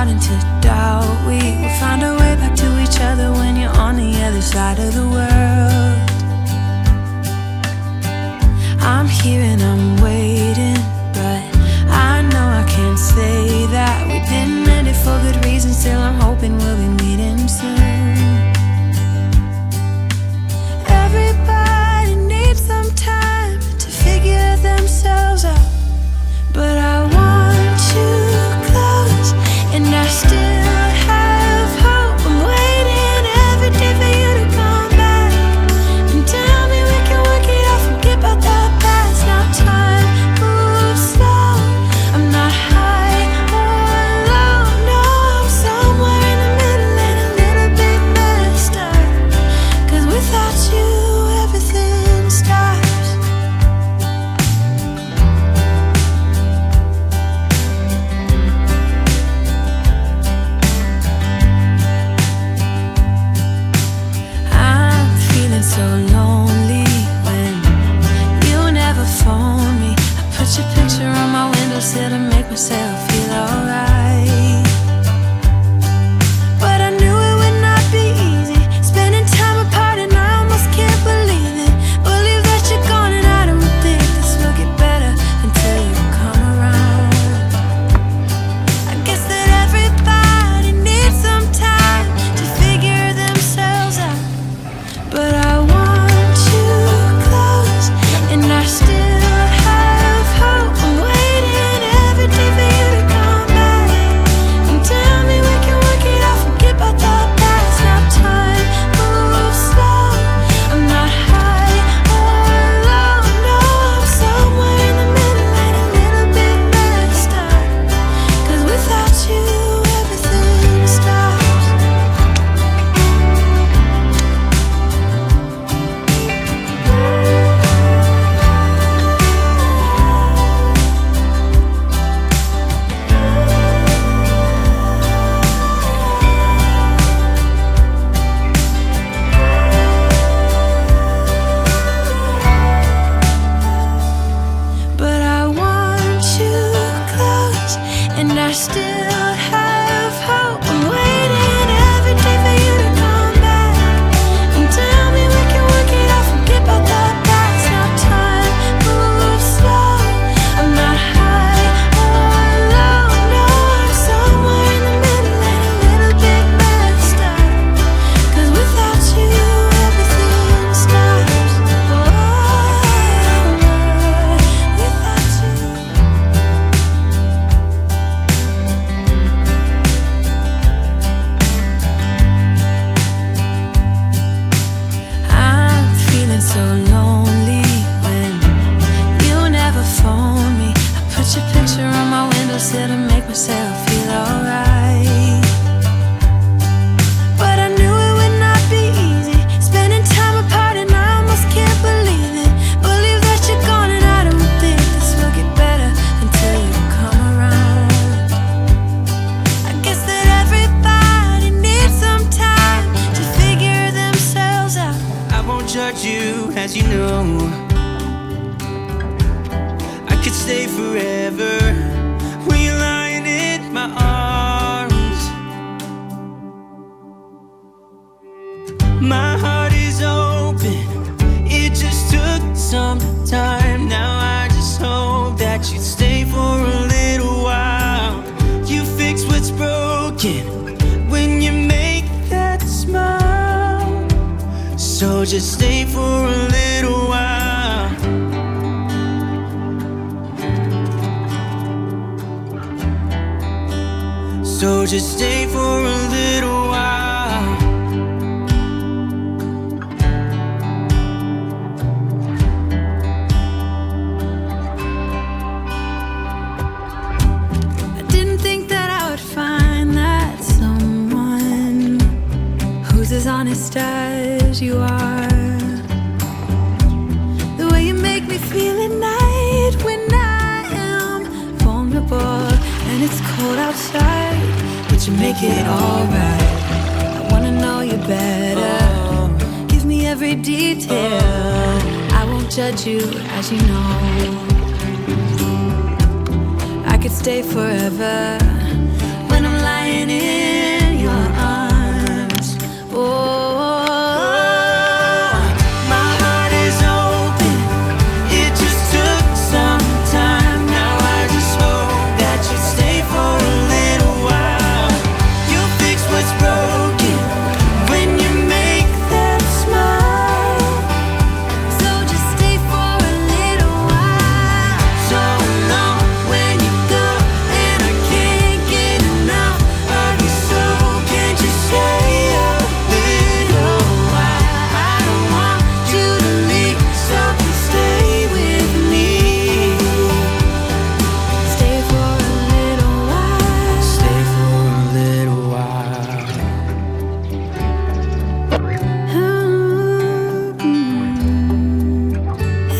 starting to doubt we will find our way back to each other when you're on the other side of the world. I'm here and I'm waiting, but I know I can't say that we didn't end it for good reasons. Still I'm hoping we'll be meeting soon. Everybody needs some time to figure themselves out, but I want you close, and I still have hope. I'm waiting every day for you to come back and tell me we can work it out, forget about the past. Now time moves slow, I'm not high or low, no, I'm somewhere in the middle and a little bit messed up, 'cause without you everything stops. I'm feeling so lonely when you never phone me. I put your picture on my windowsill to make myself feel alright, but I knew it would not be easy, spending time apart, and I almost can't believe it. Believe that you're gone, and I don't think this will get better until you come around. I guess that everybody needs some time to figure themselves out, but I want you close, and I still have hope. I'm waiting every day for you to come back and tell me we can work it out, forget about the past. Now time moves slow, I'm not high or low, no, I'm somewhere in the middle and a little bit messed up, 'cause without you everything stops. But I want you close, and I still have hope. I'm waiting every day for you to come back and tell me we can work it out, forget about the past. Now time moves slow, I'm not high or low, no, I'm somewhere in the middle and a little bit messed up, 'cause without you everything stops. Without you. I'm feeling so lonely when you never phone me. I put your picture on my windowsill to make myself feel alright, but I knew it would not be easy, spending time apart, and I almost can't believe it. Believe that you're gone, and I don't think this will get better until you come around. I guess that everybody needs some time to figure themselves out. I won't judge you, as you know. I could stay forever when you're lying in my arms. My heart is open, it just took some time. Now I just hope that you'd stay for a little while. You fix what's broken when you make that smile, so just stay for a little while. So just stay for a little while. I didn't think that I would find that someone who's as honest as you are. The way you make me feel at night when I am vulnerable and it's cold outside, but you make it alright. I wanna know you better, give me every detail. I won't judge you, as you know. I could stay forever when I'm lying dying in your arms. Oh, my heart is open. It just took some time. Now I just hope that you stay for a little while. You fix what's broken when you make that smile. so just stay for a little while. So long when you go, and I can't get enough of you. So can't you stay a little while? I don't want you to leave, so stay with me. Stay for a little while. Stay for a little while.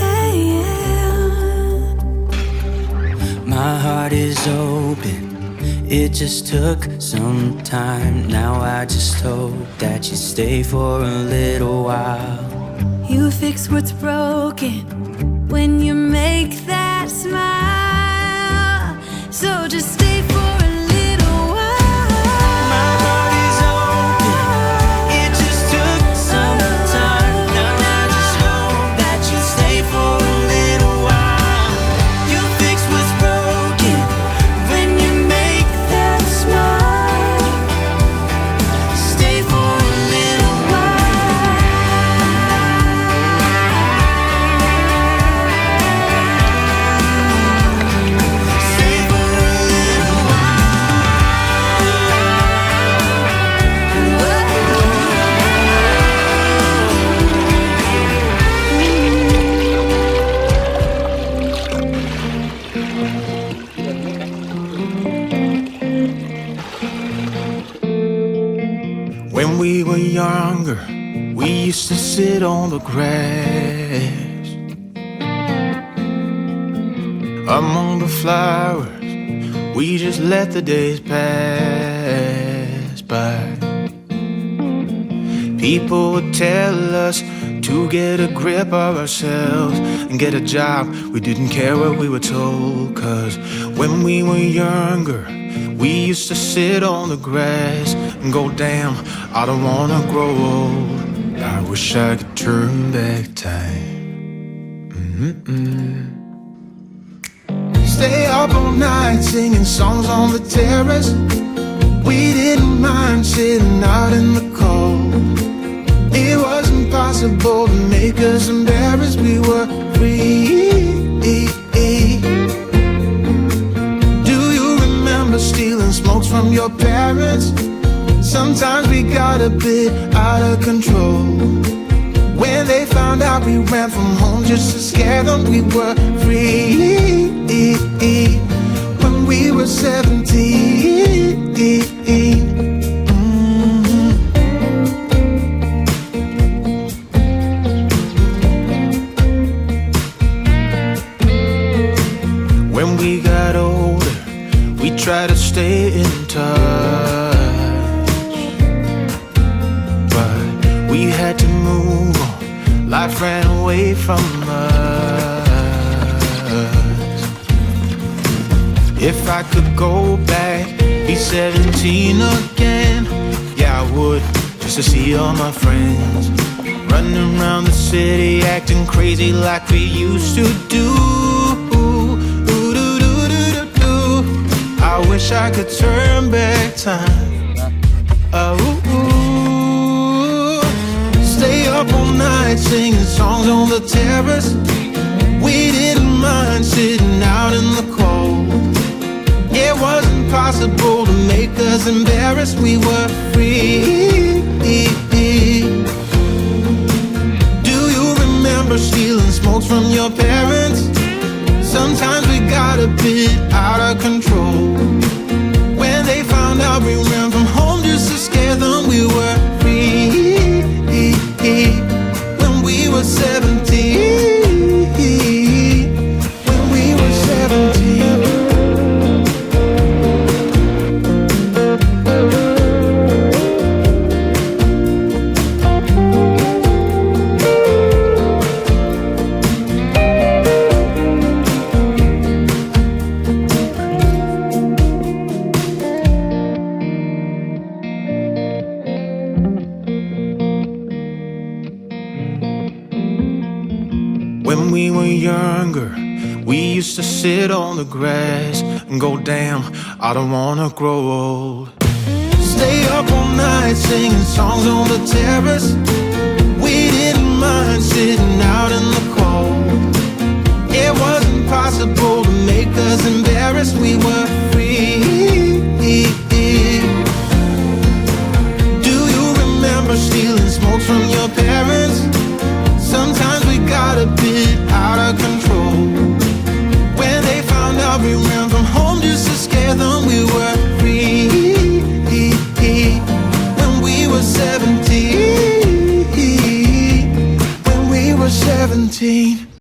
Hey, yeah. My heart is open. It just took some time. Now I just hope that you stay for a little while. You fix what's broken when you make that smile. So just stay for a little while. My heart is open. It just took some time. Now I just hope that you stay for a little while. You fix what's broken when you make that smile. Stay for a little while. Stay for a little When we were younger, we used to sit on the grass among the flowers. We just let the days pass by. People would tell us to get a grip of ourselves and get a job. We didn't care what we were told, 'cause when we were younger, we used to sit on the grass and go, damn, I don't wanna grow old. I wish I could turn back time. Stay up all night singing songs on the terrace. We didn't mind sitting out in the cold. It wasn't possible to make us embarrassed. We were free. Do you remember stealing smokes from your parents? Sometimes we got a bit out of control. When they found out we ran from home just to scare them, we were free. When we were 17. When we got older, we tried to stay in touch, but we had to move on. Life ran away from us. If I could go back, be 17 again, yeah, I would, just to see all my friends running around the city, acting crazy like we used to do. I wish I could turn back time. Stay up all night singing songs on the terrace. We didn't mind sitting out in the cold. It wasn't possible to make us embarrassed. We were free. Do you remember stealing smokes from your parents? Sometimes we got a bit out of control. When they found out we ran from home just to scare them, we were free. When we were 17. When we were 17. used to sit on the grass and go, damn, I don't wanna grow old. Stay up all night singing songs on the terrace. We didn't mind sitting out in the cold. It wasn't possible to make us embarrassed. We were free. Do you remember stealing smokes from your parents? Sometimes we got a bit out of control. When they found out we ran from home just to scare them, we were free. When we were 17, when we were 17.